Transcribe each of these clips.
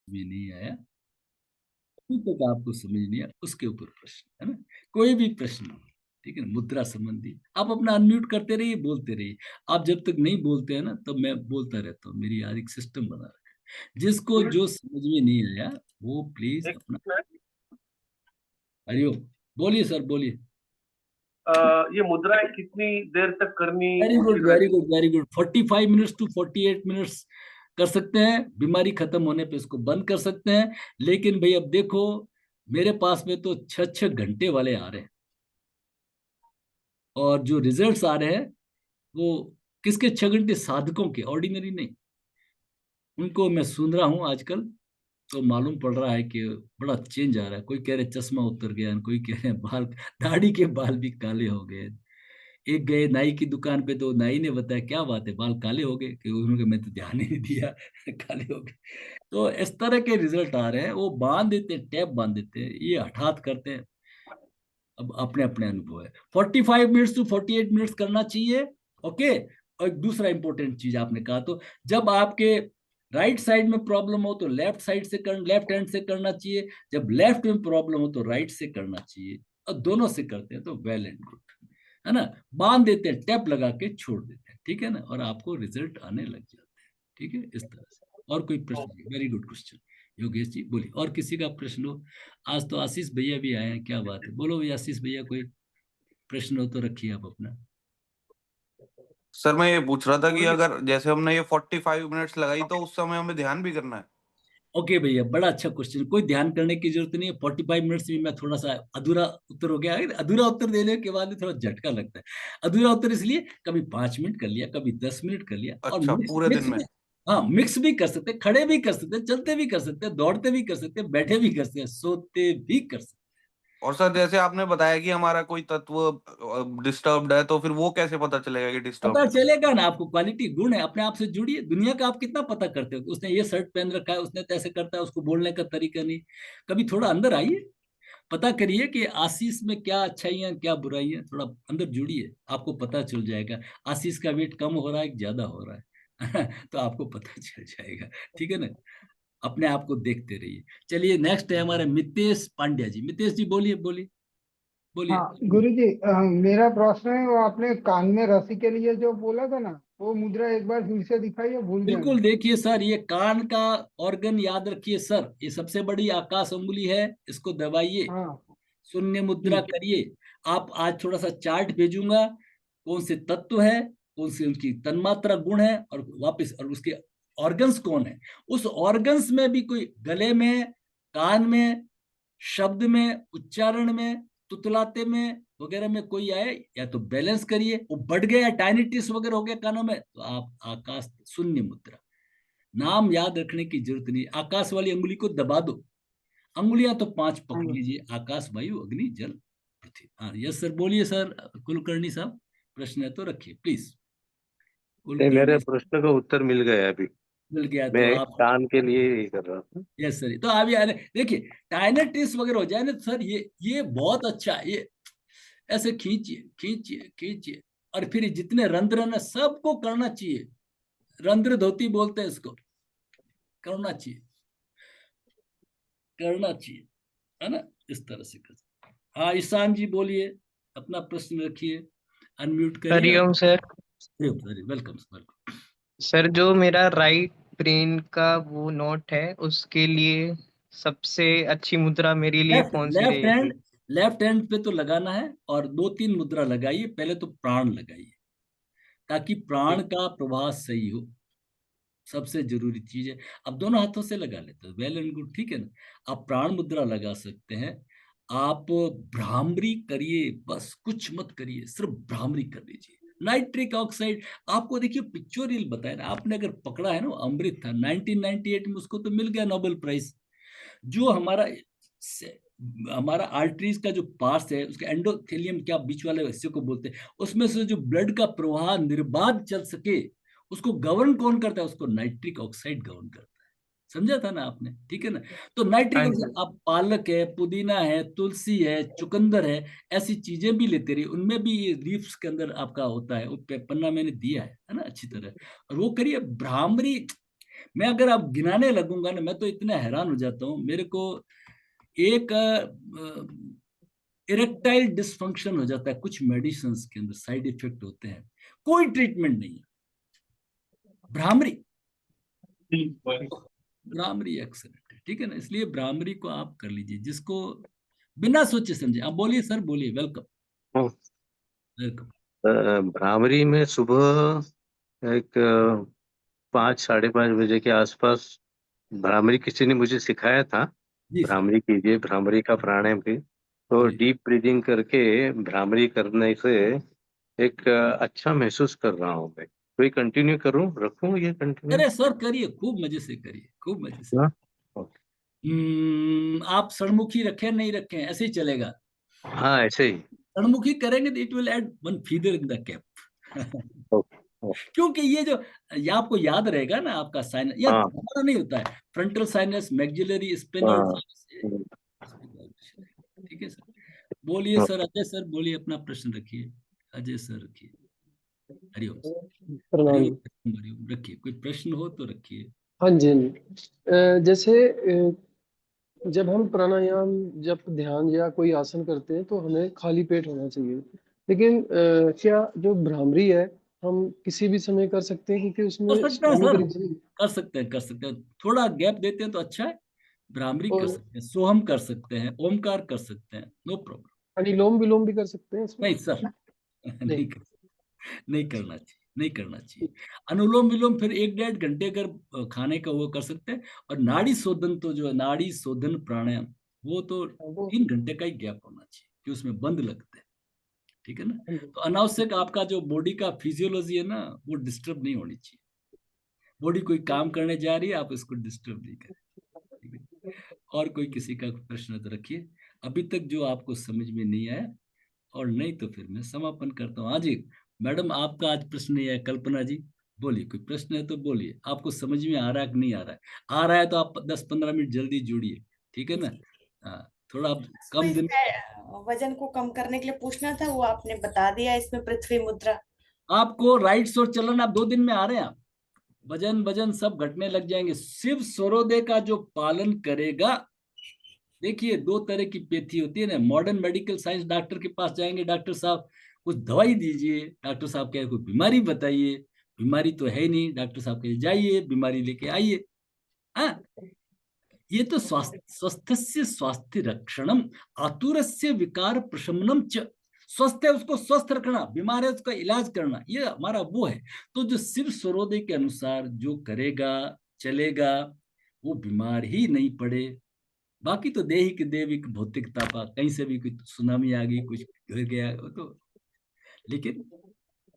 में नहीं आया, अभी तक आपको समझ नहीं आया, उसके ऊपर प्रश्न है ना, कोई भी प्रश्न हो, ठीक है ना, मुद्रा संबंधी आप अपना अनम्यूट करते रहिए, बोलते रहिए। आप जब तक नहीं बोलते हैं ना तब मैं बोलता रहता हूँ, मेरी यार एक सिस्टम बना रखा है, जिसको जो समझ में नहीं आया वो प्लीज एक अपना। मिनट। हरिओम, बोलिए सर बोलिए। ये मुद्राएं कितनी देर तक करनी वेरी गुड उचित वेरी रहती good very good, 45 minutes to 48 minutes कर सकते हैं, बीमारी खत्म होने पे इसको बंद कर सकते हैं। लेकिन भाई अब देखो, मेरे पास में तो 6 6 घंटे वाले आ रहे हैं, और जो रिजल्ट्स आ रहे हैं वो किसके? 6 घंटे, साधकों के, ऑर्डिनरी नहीं। उनको मैं सुन रहा हूँ आजकल, तो मालूम पड़ रहा है कि बड़ा चेंज आ रहा है। कोई कह रहे चश्मा उतर गया, कोई कह रहे बाल, दाढ़ी के बाल भी काले हो गए। एक गए नाई की दुकान पे, तो नाई ने बताया क्या बात है बाल काले हो गए, कि उन्होंने कहा, मैं तो ध्यान ही नहीं दिया काले हो गए। तो इस तरह के रिजल्ट आ रहे हैं, वो बांध देते हैं, टैप बांध देते हैं, ये हठात करते हैं। अब अपने अपने अनुभव है, 45 मिनट्स टू 48 मिनट्स करना चाहिए। ओके। और एक दूसरा इंपॉर्टेंट चीज आपने कहा, तो जब आपके राइट साइड में प्रॉब्लम हो तो लेफ्ट साइड से कर, लेफ्ट हैंड से करना चाहिए। जब लेफ्ट में प्रॉब्लम हो तो राइट से करना चाहिए, और दोनों से करते हैं तो वेल एंड गुड, है ना। बांध देते हैं, टैप लगा के छोड़ देते हैं, ठीक है ना, और आपको रिजल्ट आने लग जाते हैं, ठीक है, इस तरह से। और कोई प्रश्न? Very good question, Yogesh ji बोलिए। और किसी का प्रश्न हो? आज तो आशीष भैया भी आए हैं, क्या बात है, बोलो भैया आशीष भैया, कोई प्रश्न हो तो रखिए आप अपना। सर मैं ये पूछ रहा था कि अगर जैसे हमने ये 45 मिनट्स लगाई तो उस समय हमें ध्यान भी करना है? ओके भैया, बड़ा अच्छा क्वेश्चन। कोई ध्यान करने की जरूरत नहीं है, 45 मिनट्स में मैं थोड़ा सा अधूरा उत्तर हो गया। अधूरा उत्तर देने के बाद में थोड़ा झटका लगता है। अधूरा उत्तर इसलिए, कभी 5 मिनट कर लिया, कभी 10 मिनट कर लिया, और अच्छा, मिक्स पूरे दिन मिक्स में? भी। हाँ, मिक्स भी कर सकते हैं, खड़े भी कर सकते हैं, चलते भी कर सकते हैं, दौड़ते भी कर सकते हैं, बैठे भी कर सकते हैं, सोते भी कर सकते और सर जैसे आपने बताया कि हमारा कोई तत्व डिस्टर्ब्ड है, तो फिर वो कैसे पता चलेगा कि हैं। पता डिस्टर्ब्ड है? चलेगा ना आपको, क्वालिटी गुण है, अपने आप से जुड़िए। दुनिया का आप कितना पता करते हो, उसने ये शर्ट पहन रखा है, उसने कैसे करता है, उसको बोलने का तरीका नहीं। कभी थोड़ा अंदर आइए, पता करिए कि आशीष में क्या अच्छाइयाँ क्या बुराइयां, थोड़ा अंदर जुड़िए, आपको पता चल जाएगा। आशीष का वेट कम हो रहा है कि ज्यादा हो रहा है तो आपको पता चल जाएगा, ठीक है ना। अपने आप को देखते रहिए। चलिए, नेक्स्ट है हमारे मितेश पांड्या जी। मितेश जी बोलिए बोलिए हाँ बोलिए। गुरु जी, मेरा प्रश्न है, वो आपने कान में रस्सी के लिए जो बोला था ना, वो मुद्रा एक बार फिर से दिखाइए, भूल गया बिल्कुल, मैं। देखिए सर, ये कान का ऑर्गन याद रखिए सर, ये सबसे बड़ी आकाश अंगुली है, इसको दबाइए, हाँ शून्य मुद्रा जी। करिए। आप आज थोड़ा सा चार्ट भेजूंगा, कौन से तत्व है, कौन से उनकी तन्मात्रा गुण है, और वापस, और उसके ऑर्गन्स कौन है। उस ऑर्गन्स में भी कोई गले में, कान में, शब्द में, उच्चारण में, तुतलाते में वगैरह में कोई आए, या तो बैलेंस करिए। वो बढ़ गया, टाइनिटिस वगैरह हो गया कानों में, तो आप आकाश शून्य मुद्रा। नाम याद रखने की जरूरत नहीं, आकाश वाली अंगुली को दबा दो। अंगुलियां तो 5 हाँ पकड़ जी। लीजिए, आकाश, वायु, अग्नि, जल, पृथ्वी। हाँ यस सर, बोलिए सर कुलकर्णी साहब, प्रश्न है तो रखिए प्लीज। नहीं, मेरे कुलकर्णी, प्रश्न का उत्तर मिल गया अभी। मिल गया तो मैं आप। कान के लिए ही कर रहा था। यस सर, तो आप यार देखिए, टाइनेटिस वगैरह हो जाए ना सर, ये बहुत अच्छा है। ये ऐसे खींचिए खींचिए खींचिए, और फिर जितने रंध्र हैं ना, सबको करना चाहिए। रंध्र धोती बोलते हैं इसको, करना चाहिए, करना चाहिए, है ना, इस तरह से कर। हाँ ईशान जी बोलिए, अपना प्रश्न रखिए, अनम्यूट करिए हरिओम और। सर। Welcome welcome. सर जो मेरा राइट ब्रेन का वो नोट है, उसके लिए सबसे अच्छी मुद्रा मेरे लिए लेफ्ट कौन सी लेफ्ट रहेगी? हैंड, लेफ्ट हैंड पे तो लगाना है, और 2 3 मुद्रा लगाइए, पहले तो प्राण लगाइए, ताकि प्राण ठीक। का प्रवाह सही हो, सबसे जरूरी चीज है। अब दोनों हाथों से लगा लेते हैं, वेल एंड गुड, ठीक है ना। आप प्राण मुद्रा लगा सकते हैं। आप भ्रामरी करिए, बस कुछ मत करिए, सिर्फ भ्रामरी कर लीजिए। नाइट्रिक ऑक्साइड, आपको देखिए पिक्चोरियल बताया ना आपने, अगर पकड़ा है ना, अमृत था 1998 में, उसको तो मिल गया नोबेल प्राइज। जो हमारा आर्टरीज का जो पार्ट है, उसके एंडोथेलियम, क्या बीच वाले हिस्से को बोलते हैं, उसमें से जो ब्लड का प्रवाह निर्बाध चल सके, उसको गवर्न कौन करता है? उसको नाइट्रिक ऑक्साइड गवर्न करता है। समझा था ना आपने, ठीक है ना। तो नाइट्रिक हाँ जी। ऑक्साइड, आप पालक है, पुदीना है, तुलसी है, चुकंदर है, ऐसी चीजें भी लेते रहिए, उनमें भी ये लीव्स के अंदर आपका होता है। वो पन्ना मैंने दिया है ना, अच्छी तरह। और वो करिए भ्रामरी, मैं अगर अब गिनाने लगूंगा ना, मैं तो इतना हैरान हो जाता हूँ। मेरे को एक इरेक्टाइल डिसफंक्शन हो जाता है कुछ मेडिसिन के अंदर, साइड इफेक्ट होते हैं, कोई ट्रीटमेंट नहीं है। भ्रामरी, भ्रामरी एक्सीडेंट है, ठीक है ना। इसलिए भ्रामरी को आप कर लीजिए, जिसको बिना सोचे समझे। आप बोलिए सर, बोलिए। वेलकम, हाँ, वेलकम। भ्रामरी में सुबह एक 5-5:30 बजे के आसपास भ्रामरी किसी ने मुझे सिखाया था। जी सर, भ्रामरी कीजिए, भ्रामरी का प्राणायाम की, तो जी। डीप ब्रीदिंग करके भ्रामरी करने से एक अच्छा महसूस कर रहा हूँ मैं। तो ये कंटिन्यू करूँ, रखूँ ये कंटिन्यू? अरे सर करिए, खूब मजे से करिए, खूब मजे से। हाँ, आप सड़मुखी रखें नहीं रखें, ऐसे ही चलेगा। हाँ, ऐसे ही। सड़मुखी करेंगे तो it will add one feather in the cap. Okay, okay. क्योंकि ये आपको याद रहेगा ना, आपका साइनस, या हाँ, हमारा नहीं होता है, फ्रंटल साइनस, मैक्सिलरी स्पिनल हाँ, साइनस। ठीक है सर। बोलिए सर, अजय सर बोलिए, अपना प्रश्न रखिए। अजय सर रखिए। हरिओम सर। प्रणाम। हरिओम, हरिओम। रखिए, कोई प्रश्न हो तो रखिए। हाँ जी, हाँ जी। जैसे जब हम प्राणायाम, जब ध्यान या कोई आसन करते हैं तो हमें खाली पेट होना चाहिए, लेकिन क्या जो भ्रामरी है हम किसी भी समय कर सकते हैं, क्योंकि कर उसमें सकते हैं होने का सर, रीजन। कर सकते हैं, कर सकते हैं। थोड़ा गैप देते हैं तो अच्छा है। भ्रामरी कर और सकते हैं, सोहम कर सकते हैं, ओमकार कर सकते हैं, नो प्रॉब्लम। अनुलोम विलोम भी कर सकते हैं इसमें? नहीं सर, नहीं। नहीं कर, नहीं करना चाहिए, नहीं करना चाहिए। अनुलोम विलोम फिर 1-1.5 घंटे अगर खाने का वो कर सकते हैं। और नाड़ी शोधन तो जो है, नाड़ी शोधन प्राणायाम, वो तो वो 3 घंटे का ही गैप होना चाहिए, कि उसमें बंद लगते हैं। ठीक है ना। हाँ जी। तो अनावश्यक आपका जो बॉडी का फिजियोलॉजी है ना, वो डिस्टर्ब नहीं होनी चाहिए। बॉडी कोई काम करने जा रही है, आप इसको डिस्टर्ब नहीं करें। ठीक है। और कोई किसी का प्रश्न तो रखिए, अभी तक जो आपको समझ में नहीं आया। और नहीं तो फिर मैं समापन करता हूँ। हाँ जी, मैडम आपका आज प्रश्न नहीं है। कल्पना जी बोलिए, कोई प्रश्न है तो बोलिए। आपको समझ में आ रहा है कि नहीं आ रहा है? आ रहा है तो आप 10-15 मिनट जल्दी जुड़िए, ठीक है ना। हाँ, थोड़ा आप कम दिन। वजन को कम करने के लिए पूछना था, वो आपने बता दिया। इसमें पृथ्वी मुद्रा। आपको राइट्स और चलन, आप 2 दिन में आ रहे हैं। आप वजन वजन सब घटने लग जाएंगे। शिव स्वरोदय का जो पालन करेगा, देखिए 2 तरह की पेथी होती है ना। मॉडर्न मेडिकल साइंस, डॉक्टर के पास जाएंगे, डॉक्टर साहब कुछ दवाई दीजिए, डॉक्टर साहब कहे कोई बीमारी बताइए, बीमारी तो है नहीं, डॉक्टर साहब कहे जाइए बीमारी लेके आइए। हाँ, ये तो स्वस्थस्य स्वास्थ्य रक्षणम, आतुरस्य विकार प्रशमनम च। स्वस्थ है उसको स्वस्थ रखना, बीमार है उसका इलाज करना, ये हमारा वो है। तो जो शिव स्वरोदय के अनुसार जो करेगा, चलेगा, वो बीमार ही नहीं पड़े। बाकी तो देही की देविक भौतिकता का, कहीं से भी कुछ सुनामी आ गई, कुछ गिर गया, वो तो, लेकिन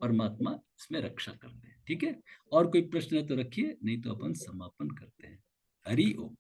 परमात्मा इसमें रक्षा करते हैं। ठीक है। और कोई प्रश्न है तो रखिए, नहीं तो अपन समापन करते हैं। हरि ओम।